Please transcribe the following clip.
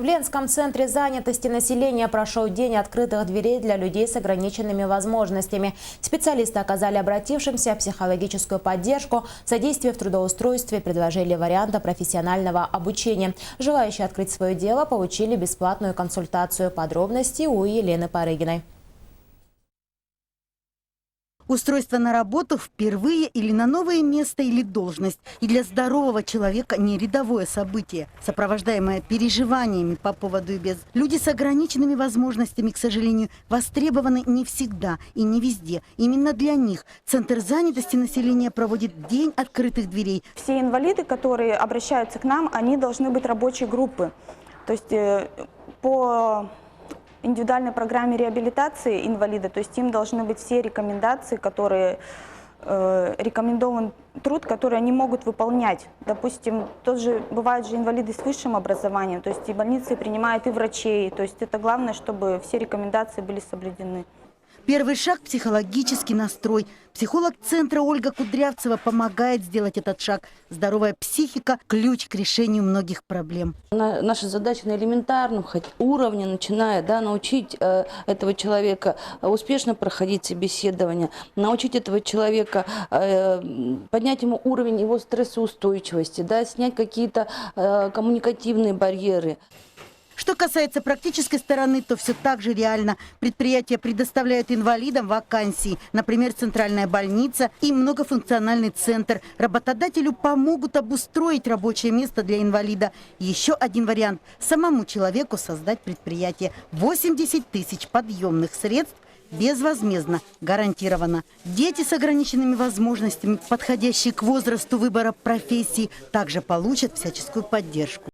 В Ленском центре занятости населения прошел день открытых дверей для людей с ограниченными возможностями. Специалисты оказали обратившимся психологическую поддержку, содействие в трудоустройстве, предложили варианты профессионального обучения. Желающие открыть свое дело получили бесплатную консультацию. Подробности у Елены Парыгиной. Устройство на работу впервые или на новое место или должность. И для здорового человека не рядовое событие, сопровождаемое переживаниями по поводу и без. Люди с ограниченными возможностями, к сожалению, востребованы не всегда и не везде. Именно для них Центр занятости населения проводит День открытых дверей. Все инвалиды, которые обращаются к нам, они должны быть рабочей группы. То есть по индивидуальной программе реабилитации инвалида, то есть им должны быть все рекомендации, которые рекомендован труд, который они могут выполнять. Допустим, бывают же инвалиды с высшим образованием, то есть и больницы принимают и врачей, то есть это главное, чтобы все рекомендации были соблюдены. Первый шаг – психологический настрой. Психолог центра Ольга Кудрявцева помогает сделать этот шаг. Здоровая психика – ключ к решению многих проблем. Наша задача на элементарном уровне, начиная научить этого человека успешно проходить собеседование, научить этого человека, поднять ему уровень его стрессоустойчивости, снять какие-то коммуникативные барьеры. Что касается практической стороны, то все так же реально. Предприятия предоставляют инвалидам вакансии, например, центральная больница и многофункциональный центр. Работодателю помогут обустроить рабочее место для инвалида. Еще один вариант – самому человеку создать предприятие. 80 тысяч подъемных средств безвозмездно гарантировано. Дети с ограниченными возможностями, подходящие к возрасту выбора профессии, также получат всяческую поддержку.